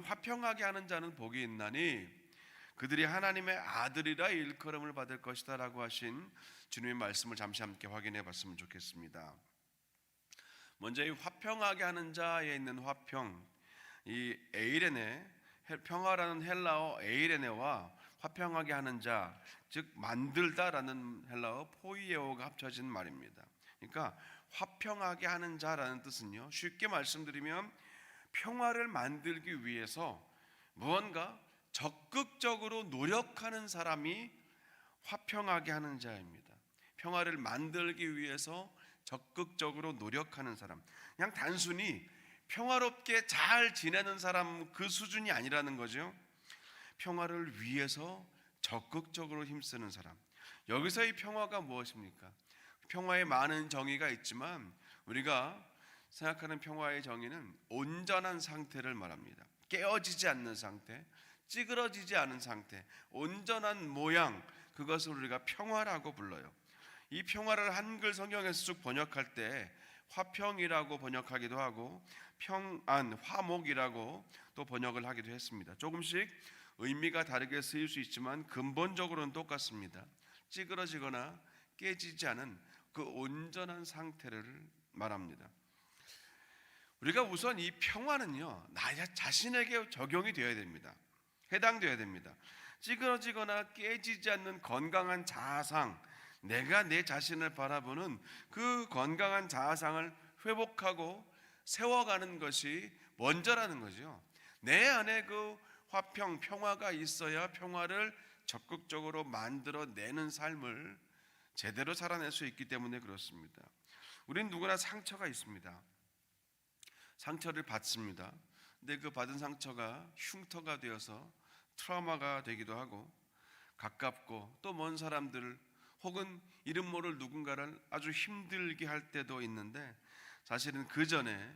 화평하게 하는 자는 복이 있나니 그들이 하나님의 아들이라 일컬음을 받을 것이다 라고 하신 주님의 말씀을 잠시 함께 확인해 봤으면 좋겠습니다. 먼저 이 화평하게 하는 자에 있는 화평, 이 에이레네, 평화라는 헬라어 에이레네와 화평하게 하는 자, 즉 만들다라는 헬라어 포이에오가 합쳐진 말입니다. 그러니까 화평하게 하는 자라는 뜻은요, 쉽게 말씀드리면 평화를 만들기 위해서 무언가 적극적으로 노력하는 사람이 화평하게 하는 자입니다. 평화를 만들기 위해서 적극적으로 노력하는 사람, 그냥 단순히 평화롭게 잘 지내는 사람 그 수준이 아니라는 거죠. 평화를 위해서 적극적으로 힘쓰는 사람. 여기서의 평화가 무엇입니까? 평화에 많은 정의가 있지만 우리가 생각하는 평화의 정의는 온전한 상태를 말합니다. 깨어지지 않는 상태, 찌그러지지 않은 상태, 온전한 모양, 그것을 우리가 평화라고 불러요. 이 평화를 한글 성경에서 쭉 번역할 때 화평이라고 번역하기도 하고 평안, 화목이라고 또 번역을 하기도 했습니다. 조금씩 의미가 다르게 쓰일 수 있지만 근본적으로는 똑같습니다. 찌그러지거나 깨지지 않은 그 온전한 상태를 말합니다. 우리가 우선 이 평화는요, 나 자신에게 적용이 되어야 됩니다. 해당되어야 됩니다. 찌그러지거나 깨지지 않는 건강한 자아상, 내가 내 자신을 바라보는 그 건강한 자아상을 회복하고 세워가는 것이 먼저라는 거죠. 내 안에 그 화평, 평화가 있어야 평화를 적극적으로 만들어내는 삶을 제대로 살아낼 수 있기 때문에 그렇습니다. 우리는 누구나 상처가 있습니다. 상처를 받습니다. 근데 그 받은 상처가 흉터가 되어서 트라우마가 되기도 하고 가깝고 또 먼 사람들 혹은 이름 모를 누군가를 아주 힘들게 할 때도 있는데 사실은 그 전에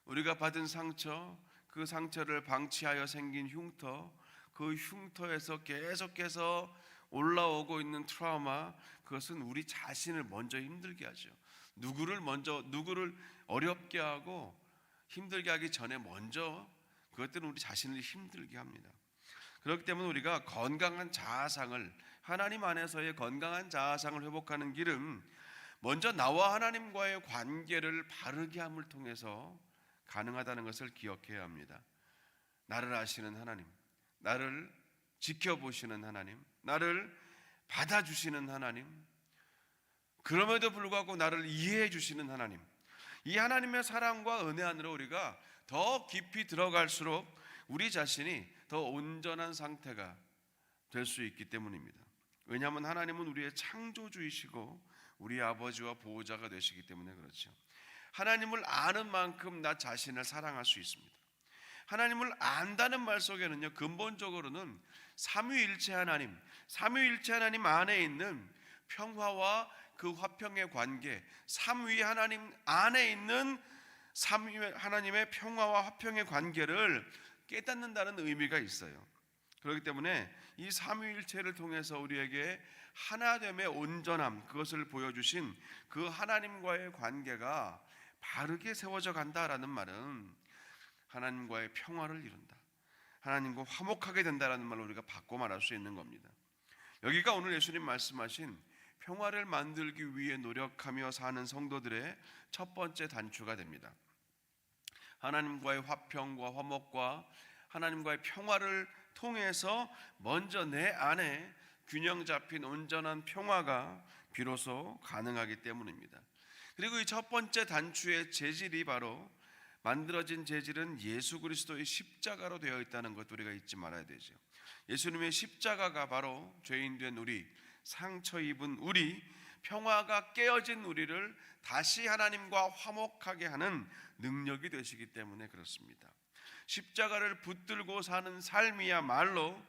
우리가 받은 상처, 그 상처를 방치하여 생긴 흉터, 그 흉터에서 계속해서 올라오고 있는 트라우마, 그것은 우리 자신을 먼저 힘들게 하죠. 누구를 어렵게 하고 힘들게 하기 전에 먼저 그것들은 우리 자신을 힘들게 합니다. 그렇기 때문에 우리가 건강한 자아상을, 하나님 안에서의 건강한 자아상을 회복하는 길은 먼저 나와 하나님과의 관계를 바르게 함을 통해서 가능하다는 것을 기억해야 합니다. 나를 아시는 하나님, 나를 지켜보시는 하나님, 나를 받아주시는 하나님, 그럼에도 불구하고 나를 이해해 주시는 하나님, 이 하나님의 사랑과 은혜 안으로 우리가 더 깊이 들어갈수록 우리 자신이 더 온전한 상태가 될 수 있기 때문입니다. 왜냐하면 하나님은 우리의 창조주이시고 우리의 아버지와 보호자가 되시기 때문에 그렇죠. 하나님을 아는 만큼 나 자신을 사랑할 수 있습니다. 하나님을 안다는 말 속에는요, 근본적으로는 삼위일체 하나님 안에 있는 평화와 그 화평의 관계, 삼위 하나님 안에 있는 삼위 하나님의 평화와 화평의 관계를 깨닫는다는 의미가 있어요. 그렇기 때문에 이 삼위일체를 통해서 우리에게 하나됨의 온전함, 그것을 보여주신 그 하나님과의 관계가 바르게 세워져 간다라는 말은 하나님과의 평화를 이룬다, 하나님과 화목하게 된다라는 말로 우리가 바꿔 말할 수 있는 겁니다. 여기가 오늘 예수님 말씀하신 평화를 만들기 위해 노력하며 사는 성도들의 첫 번째 단추가 됩니다. 하나님과의 화평과 화목과 하나님과의 평화를 통해서 먼저 내 안에 균형 잡힌 온전한 평화가 비로소 가능하기 때문입니다. 그리고 이 첫 번째 단추의 재질이 바로, 만들어진 재질은 예수 그리스도의 십자가로 되어 있다는 것 우리가 잊지 말아야 되죠. 예수님의 십자가가 바로 죄인된 우리, 상처 입은 우리, 평화가 깨어진 우리를 다시 하나님과 화목하게 하는 능력이 되시기 때문에 그렇습니다. 십자가를 붙들고 사는 삶이야말로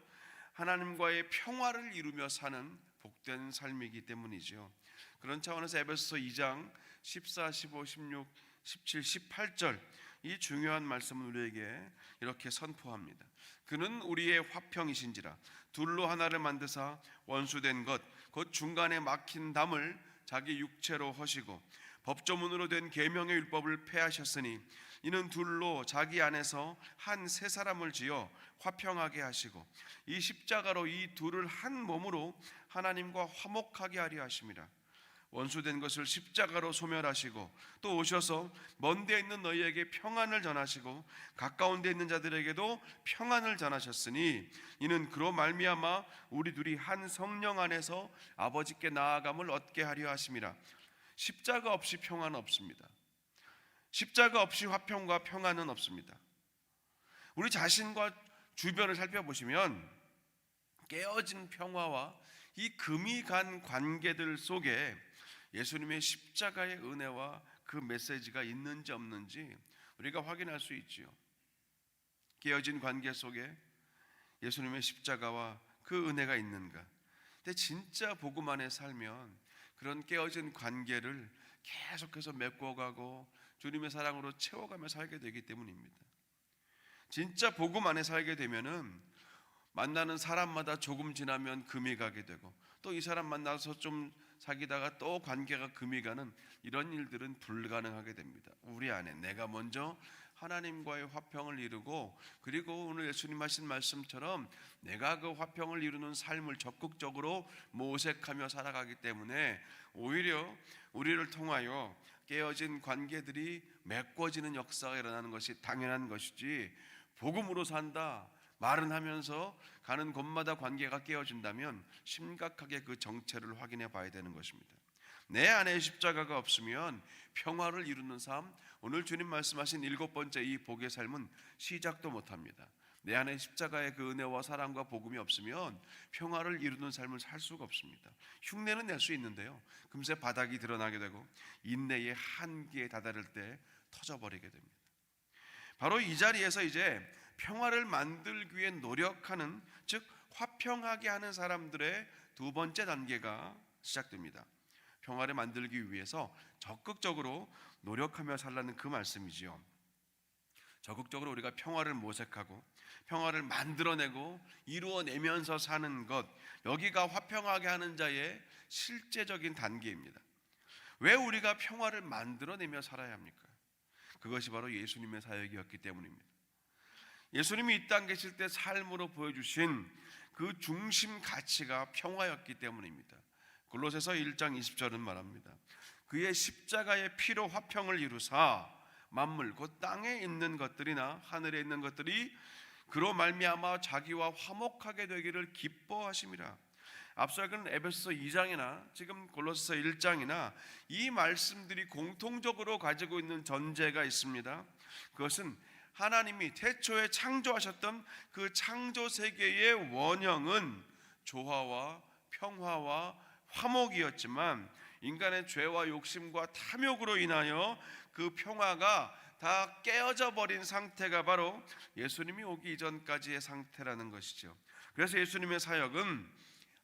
하나님과의 평화를 이루며 사는 복된 삶이기 때문이죠. 그런 차원에서 에베소서 2장 14, 15, 16, 17, 18절 이 중요한 말씀을 우리에게 이렇게 선포합니다. 그는 우리의 화평이신지라 둘로 하나를 만드사 원수된 것 곧 중간에 막힌 담을 자기 육체로 허시고 법조문으로 된 계명의 율법을 폐하셨으니 이는 둘로 자기 안에서 한 세 사람을 지어 화평하게 하시고 이 십자가로 이 둘을 한 몸으로 하나님과 화목하게 하려 하심이라. 원수된 것을 십자가로 소멸하시고 또 오셔서 먼 데 있는 너희에게 평안을 전하시고 가까운 데 있는 자들에게도 평안을 전하셨으니 이는 그로 말미암아 우리 둘이 한 성령 안에서 아버지께 나아감을 얻게 하려 하심이라. 십자가 없이 평안은 없습니다. 십자가 없이 화평과 평안은 없습니다. 우리 자신과 주변을 살펴보시면 깨어진 평화와 이 금이 간 관계들 속에 예수님의 십자가의 은혜와 그 메시지가 있는지 없는지 우리가 확인할 수 있지요. 깨어진 관계 속에 예수님의 십자가와 그 은혜가 있는가? 근데 진짜 복음 안에 살면 그런 깨어진 관계를 계속해서 메꿔가고 주님의 사랑으로 채워가며 살게 되기 때문입니다. 진짜 복음 안에 살게 되면은 만나는 사람마다 조금 지나면 금이 가게 되고 또 이 사람 만나서 좀 사귀다가 또 관계가 금이 가는 이런 일들은 불가능하게 됩니다. 우리 안에 내가 먼저 하나님과의 화평을 이루고 그리고 오늘 예수님 하신 말씀처럼 내가 그 화평을 이루는 삶을 적극적으로 모색하며 살아가기 때문에 오히려 우리를 통하여 깨어진 관계들이 메꿔지는 역사가 일어나는 것이 당연한 것이지, 복음으로 산다 말은 하면서 가는 곳마다 관계가 깨어진다면 심각하게 그 정체를 확인해 봐야 되는 것입니다. 내 안에 십자가가 없으면 평화를 이루는 삶, 오늘 주님 말씀하신 7번째 이 복의 삶은 시작도 못합니다. 내 안에 십자가의 그 은혜와 사랑과 복음이 없으면 평화를 이루는 삶을 살 수가 없습니다. 흉내는 낼 수 있는데요, 금세 바닥이 드러나게 되고 인내의 한계에 다다를 때 터져버리게 됩니다. 바로 이 자리에서 이제 평화를 만들기 위해 노력하는, 즉 화평하게 하는 사람들의 두 번째 단계가 시작됩니다. 평화를 만들기 위해서 적극적으로 노력하며 살라는 그 말씀이지요. 적극적으로 우리가 평화를 모색하고 평화를 만들어내고 이루어내면서 사는 것, 여기가 화평하게 하는 자의 실제적인 단계입니다. 왜 우리가 평화를 만들어내며 살아야 합니까? 그것이 바로 예수님의 사역이었기 때문입니다. 예수님이 이 땅 계실 때 삶으로 보여주신 그 중심 가치가 평화였기 때문입니다. 골로새서 1장 20절은 말합니다. 그의 십자가의 피로 화평을 이루사 만물 곧 땅에 있는 것들이나 하늘에 있는 것들이 그로 말미암아 자기와 화목하게 되기를 기뻐하심이라. 앞서 읽은 에베소서 2장이나 지금 골로새서 1장이나 이 말씀들이 공통적으로 가지고 있는 전제가 있습니다. 그것은 하나님이 태초에 창조하셨던 그 창조 세계의 원형은 조화와 평화와 화목이었지만 인간의 죄와 욕심과 탐욕으로 인하여 그 평화가 다 깨어져 버린 상태가 바로 예수님이 오기 이전까지의 상태라는 것이죠. 그래서 예수님의 사역은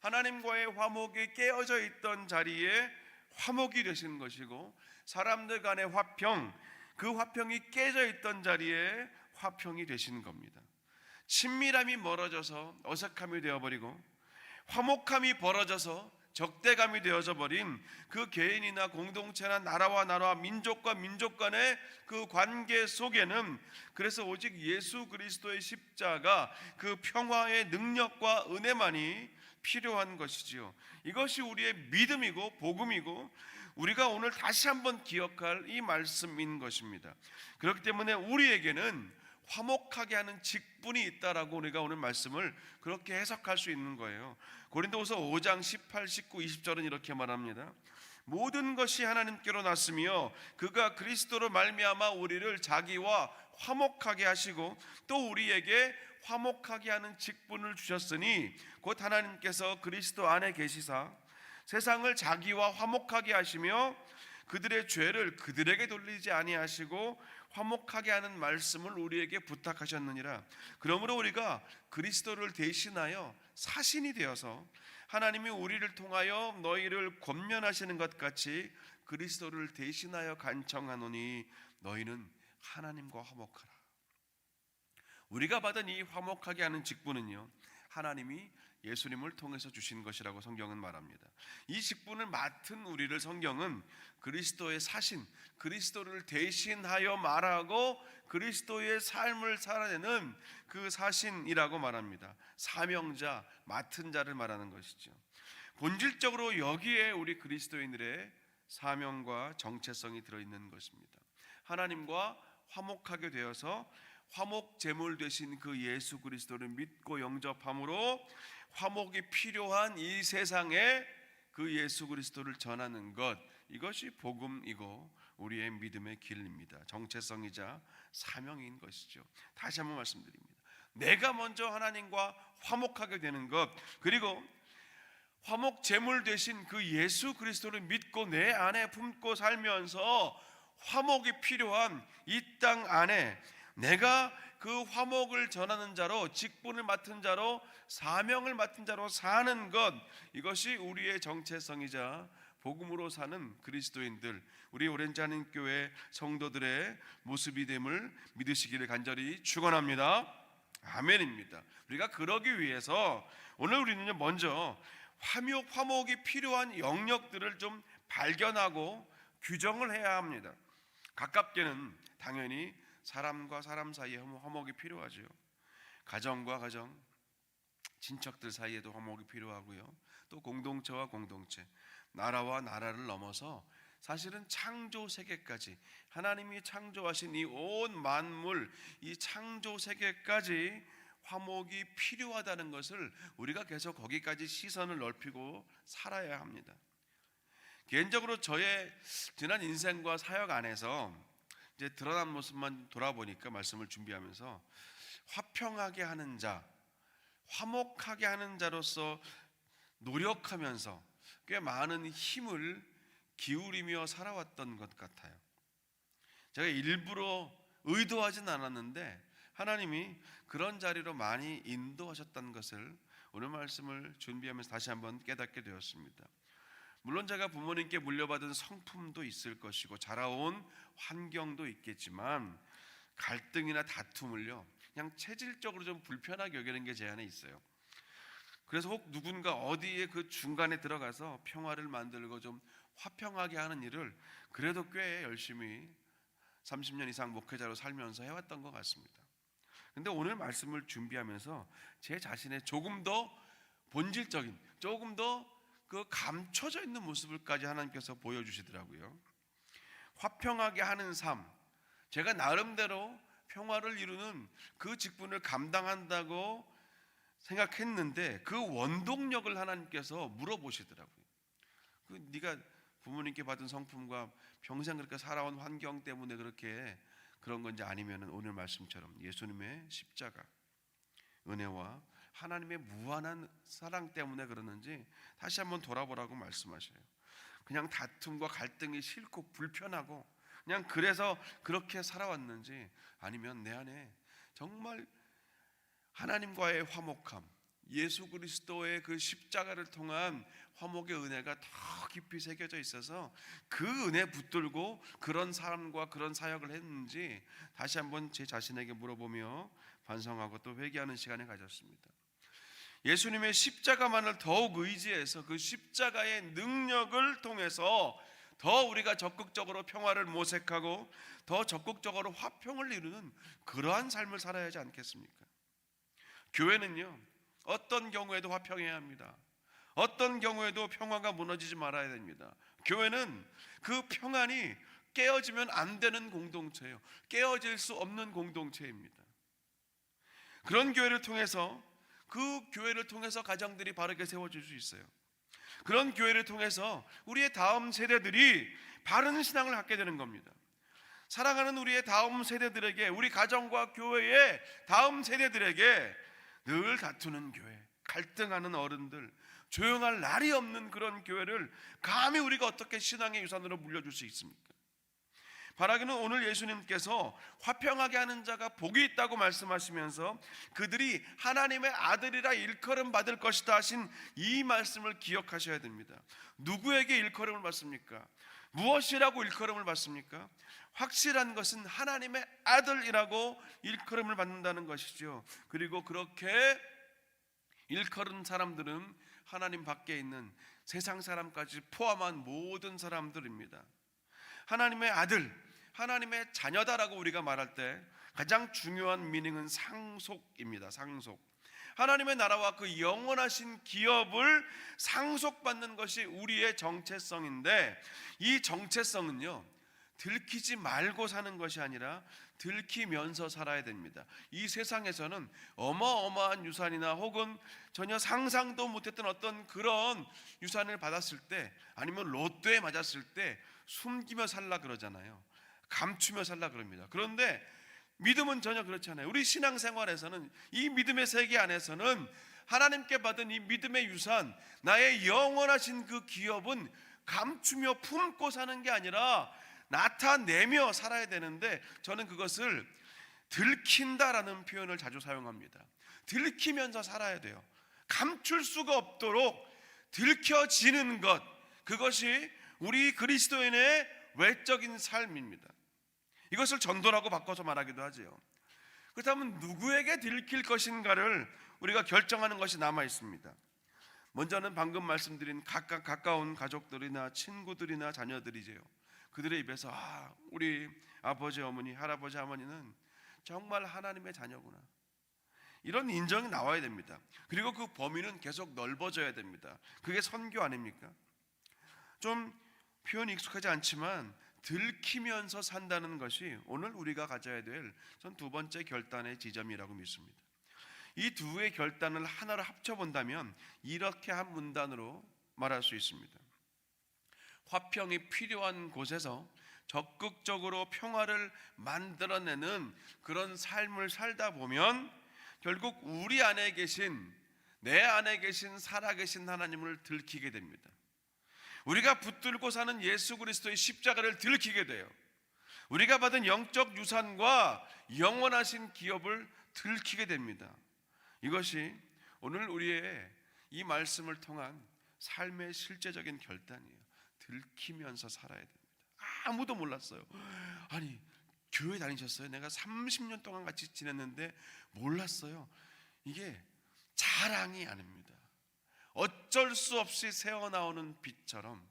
하나님과의 화목이 깨어져 있던 자리에 화목이 되시는 것이고, 사람들 간의 화평, 그 화평이 깨져 있던 자리에 화평이 되시는 겁니다. 친밀함이 멀어져서 어색함이 되어버리고 화목함이 벌어져서 적대감이 되어져 버린 그 개인이나 공동체나 나라와 나라, 민족과 민족 간의 그 관계 속에는 그래서 오직 예수 그리스도의 십자가, 그 평화의 능력과 은혜만이 필요한 것이지요. 이것이 우리의 믿음이고 복음이고 우리가 오늘 다시 한번 기억할 이 말씀인 것입니다. 그렇기 때문에 우리에게는 화목하게 하는 직분이 있다라고 우리가 오늘 말씀을 그렇게 해석할 수 있는 거예요. 고린도후서 5장 18, 19, 20절은 이렇게 말합니다. 모든 것이 하나님께로 났으며 그가 그리스도로 말미암아 우리를 자기와 화목하게 하시고 또 우리에게 화목하게 하는 직분을 주셨으니 곧 하나님께서 그리스도 안에 계시사 세상을 자기와 화목하게 하시며 그들의 죄를 그들에게 돌리지 아니하시고 화목하게 하는 말씀을 우리에게 부탁하셨느니라. 그러므로 우리가 그리스도를 대신하여 사신이 되어서 하나님이 우리를 통하여 너희를 권면하시는 것 같이 그리스도를 대신하여 간청하노니 너희는 하나님과 화목하라. 우리가 받은 이 화목하게 하는 직분은요, 하나님이 예수님을 통해서 주신 것이라고 성경은 말합니다. 이 직분을 맡은 우리를 성경은 그리스도의 사신, 그리스도를 대신하여 말하고 그리스도의 삶을 살아내는 그 사신이라고 말합니다. 사명자, 맡은 자를 말하는 것이죠. 본질적으로 여기에 우리 그리스도인들의 사명과 정체성이 들어있는 것입니다. 하나님과 화목하게 되어서 화목 제물 되신 그 예수 그리스도를 믿고 영접함으로 화목이 필요한 이 세상에 그 예수 그리스도를 전하는 것, 이것이 복음이고 우리의 믿음의 길입니다. 정체성이자 사명인 것이죠. 다시 한번 말씀드립니다. 내가 먼저 하나님과 화목하게 되는 것, 그리고 화목 제물 되신 그 예수 그리스도를 믿고 내 안에 품고 살면서 화목이 필요한 이 땅 안에 내가 그 화목을 전하는 자로, 직분을 맡은 자로, 사명을 맡은 자로 사는 것, 이것이 우리의 정체성이자 복음으로 사는 그리스도인들, 우리 오렌지 하는 교회 성도들의 모습이 됨을 믿으시기를 간절히 축원합니다. 아멘입니다. 우리가 그러기 위해서 오늘 우리는 먼저 화목이 필요한 영역들을 좀 발견하고 규정을 해야 합니다. 가깝게는 당연히 사람과 사람 사이에 화목이 필요하죠. 가정과 가정, 친척들 사이에도 화목이 필요하고요. 또 공동체와 공동체, 나라와 나라를 넘어서 사실은 창조 세계까지, 하나님이 창조하신 이 온 만물, 이 창조 세계까지 화목이 필요하다는 것을 우리가 계속 거기까지 시선을 넓히고 살아야 합니다. 개인적으로 저의 지난 인생과 사역 안에서 이제 드러난 모습만 돌아보니까 말씀을 준비하면서 화평하게 하는 자, 화목하게 하는 자로서 노력하면서 꽤 많은 힘을 기울이며 살아왔던 것 같아요. 제가 일부러 의도하진 않았는데 하나님이 그런 자리로 많이 인도하셨다는 것을 오늘 말씀을 준비하면서 다시 한번 깨닫게 되었습니다. 물론 제가 부모님께 물려받은 성품도 있을 것이고 자라온 환경도 있겠지만 갈등이나 다툼을요 그냥 체질적으로 좀 불편하게 여기는 게 제 안에 있어요. 그래서 혹 누군가 어디에 그 중간에 들어가서 평화를 만들고 좀 화평하게 하는 일을 그래도 꽤 열심히 30년 이상 목회자로 살면서 해왔던 것 같습니다. 근데 오늘 말씀을 준비하면서 제 자신의 조금 더 본질적인, 조금 더 그 감춰져 있는 모습을까지 하나님께서 보여주시더라고요. 화평하게 하는 삶, 제가 나름대로 평화를 이루는 그 직분을 감당한다고 생각했는데 그 원동력을 하나님께서 물어보시더라고요. 네가 부모님께 받은 성품과 평생 그렇게 살아온 환경 때문에 그렇게 그런 건지 아니면 오늘 말씀처럼 예수님의 십자가 은혜와 하나님의 무한한 사랑 때문에 그러는지 다시 한번 돌아보라고 말씀하셔요. 그냥 다툼과 갈등이 싫고 불편하고 그냥 그래서 그렇게 살아왔는지, 아니면 내 안에 정말 하나님과의 화목함, 예수 그리스도의 그 십자가를 통한 화목의 은혜가 더 깊이 새겨져 있어서 그 은혜 붙들고 그런 삶과 그런 사역을 했는지 다시 한번 제 자신에게 물어보며 반성하고 또 회개하는 시간을 가졌습니다. 예수님의 십자가만을 더욱 의지해서 그 십자가의 능력을 통해서 더 우리가 적극적으로 평화를 모색하고 더 적극적으로 화평을 이루는 그러한 삶을 살아야 하지 않겠습니까? 교회는요 어떤 경우에도 화평해야 합니다. 어떤 경우에도 평화가 무너지지 말아야 됩니다. 교회는 그 평안이 깨어지면 안 되는 공동체예요. 깨어질 수 없는 공동체입니다. 그런 교회를 통해서, 그 교회를 통해서 가정들이 바르게 세워질 수 있어요. 그런 교회를 통해서 우리의 다음 세대들이 바른 신앙을 갖게 되는 겁니다. 사랑하는 우리의 다음 세대들에게, 우리 가정과 교회의 다음 세대들에게 늘 다투는 교회, 갈등하는 어른들, 조용할 날이 없는 그런 교회를 감히 우리가 어떻게 신앙의 유산으로 물려줄 수 있습니까? 바라기는 오늘 예수님께서 화평하게 하는 자가 복이 있다고 말씀하시면서 그들이 하나님의 아들이라 일컬음 받을 것이다 하신 이 말씀을 기억하셔야 됩니다. 누구에게 일컬음을 받습니까? 무엇이라고 일컬음을 받습니까? 확실한 것은 하나님의 아들이라고 일컬음을 받는다는 것이죠. 그리고 그렇게 일컬은 사람들은 하나님 밖에 있는 세상 사람까지 포함한 모든 사람들입니다. 하나님의 아들, 하나님의 자녀다라고 우리가 말할 때 가장 중요한 미닝은 상속입니다. 상속. 하나님의 나라와 그 영원하신 기업을 상속받는 것이 우리의 정체성인데, 이 정체성은요, 들키지 말고 사는 것이 아니라 들키면서 살아야 됩니다. 이 세상에서는 어마어마한 유산이나 혹은 전혀 상상도 못했던 어떤 그런 유산을 받았을 때, 아니면 로또에 맞았을 때 숨기며 살라 그러잖아요. 감추며 살라 그럽니다. 그런데 믿음은 전혀 그렇지 않아요. 우리 신앙생활에서는, 이 믿음의 세계 안에서는 하나님께 받은 이 믿음의 유산, 나의 영원하신 그 기업은 감추며 품고 사는 게 아니라 나타내며 살아야 되는데, 저는 그것을 들킨다라는 표현을 자주 사용합니다. 들키면서 살아야 돼요. 감출 수가 없도록 들켜지는 것, 그것이 우리 그리스도인의 외적인 삶입니다. 이것을 전도라고 바꿔서 말하기도 하지요. 그렇다면 누구에게 들킬 것인가를 우리가 결정하는 것이 남아 있습니다. 먼저는 방금 말씀드린 각각 가까운 가족들이나 친구들이나 자녀들이지요. 그들의 입에서 우리 아버지, 어머니, 할아버지, 할머니는 정말 하나님의 자녀구나, 이런 인정이 나와야 됩니다. 그리고 그 범위는 계속 넓어져야 됩니다. 그게 선교 아닙니까? 좀 표현이 익숙하지 않지만 들키면서 산다는 것이 오늘 우리가 가져야 될 전 두 번째 결단의 지점이라고 믿습니다. 이 두의 결단을 하나로 합쳐본다면 이렇게 한 문단으로 말할 수 있습니다. 화평이 필요한 곳에서 적극적으로 평화를 만들어내는 그런 삶을 살다 보면 결국 우리 안에 계신, 내 안에 계신 살아계신 하나님을 들키게 됩니다. 우리가 붙들고 사는 예수 그리스도의 십자가를 들키게 돼요. 우리가 받은 영적 유산과 영원하신 기업을 들키게 됩니다. 이것이 오늘 우리의 이 말씀을 통한 삶의 실제적인 결단이에요. 들키면서 살아야 됩니다. 아무도 몰랐어요. 아니, 교회 다니셨어요? 내가 30년 동안 같이 지냈는데 몰랐어요. 이게 자랑이 아닙니다. 어쩔 수 없이 새어나오는 빛처럼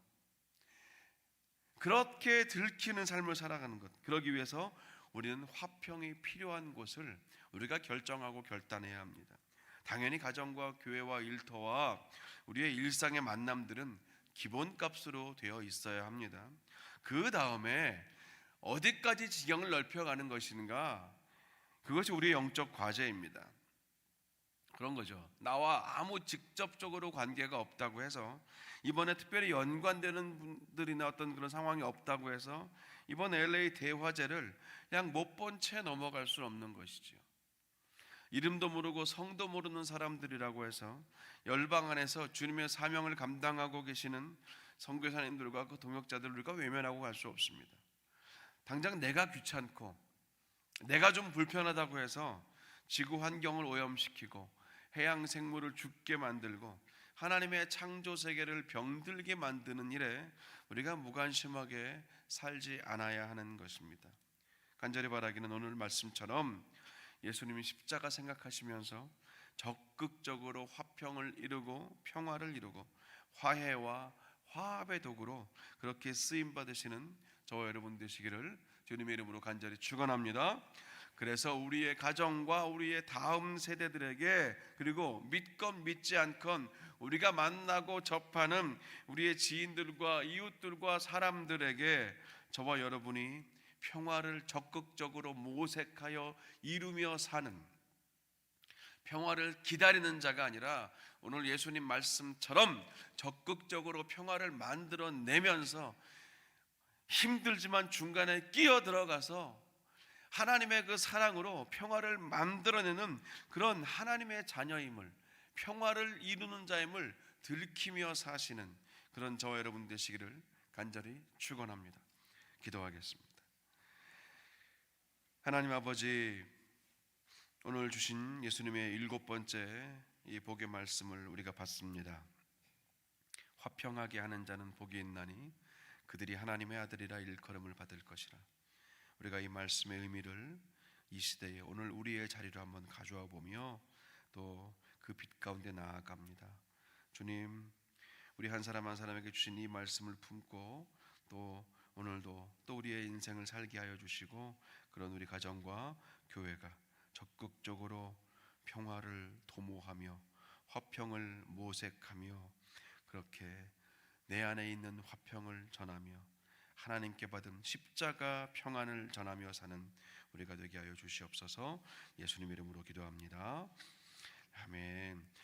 그렇게 들키는 삶을 살아가는 것, 그러기 위해서 우리는 화평이 필요한 곳을 우리가 결정하고 결단해야 합니다. 당연히 가정과 교회와 일터와 우리의 일상의 만남들은 기본값으로 되어 있어야 합니다. 그 다음에 어디까지 지경을 넓혀가는 것인가, 그것이 우리의 영적 과제입니다. 그런 거죠. 나와 아무 직접적으로 관계가 없다고 해서, 이번에 특별히 연관되는 분들이나 어떤 그런 상황이 없다고 해서 이번 LA 대화제를 그냥 못 본 채 넘어갈 수 없는 것이죠. 이름도 모르고 성도 모르는 사람들이라고 해서 열방 안에서 주님의 사명을 감당하고 계시는 선교사님들과 그 동역자들을 우리가 외면하고 갈 수 없습니다. 당장 내가 귀찮고 내가 좀 불편하다고 해서 지구 환경을 오염시키고 해양 생물을 죽게 만들고 하나님의 창조 세계를 병들게 만드는 일에 우리가 무관심하게 살지 않아야 하는 것입니다. 간절히 바라기는 오늘 말씀처럼 예수님이 십자가 생각하시면서 적극적으로 화평을 이루고 평화를 이루고 화해와 화합의 도구로 그렇게 쓰임 받으시는 저와 여러분 되시기를 주님의 이름으로 간절히 축원합니다. 그래서 우리의 가정과 우리의 다음 세대들에게, 그리고 믿건 믿지 않건 우리가 만나고 접하는 우리의 지인들과 이웃들과 사람들에게 저와 여러분이 평화를 적극적으로 모색하여 이루며 사는, 평화를 기다리는 자가 아니라 오늘 예수님 말씀처럼 적극적으로 평화를 만들어내면서 힘들지만 중간에 끼어 들어가서 하나님의 그 사랑으로 평화를 만들어내는 그런 하나님의 자녀임을, 평화를 이루는 자임을 들키며 사시는 그런 저와 여러분 되시기를 간절히 축원합니다. 기도하겠습니다. 하나님 아버지, 오늘 주신 예수님의 7번째 이 복의 말씀을 우리가 받습니다. 화평하게 하는 자는 복이 있나니 그들이 하나님의 아들이라 일컬음을 받을 것이라. 우리가 이 말씀의 의미를 이 시대에 오늘 우리의 자리로 한번 가져와 보며 또 그 빛 가운데 나아갑니다. 주님, 우리 한 사람 한 사람에게 주신 이 말씀을 품고 또 오늘도 또 우리의 인생을 살게 하여 주시고, 그런 우리 가정과 교회가 적극적으로 평화를 도모하며 화평을 모색하며 그렇게 내 안에 있는 화평을 전하며 하나님께 받은 십자가 평안을 전하며 사는 우리가 되게 하여 주시옵소서. 예수님 이름으로 기도합니다. 아멘.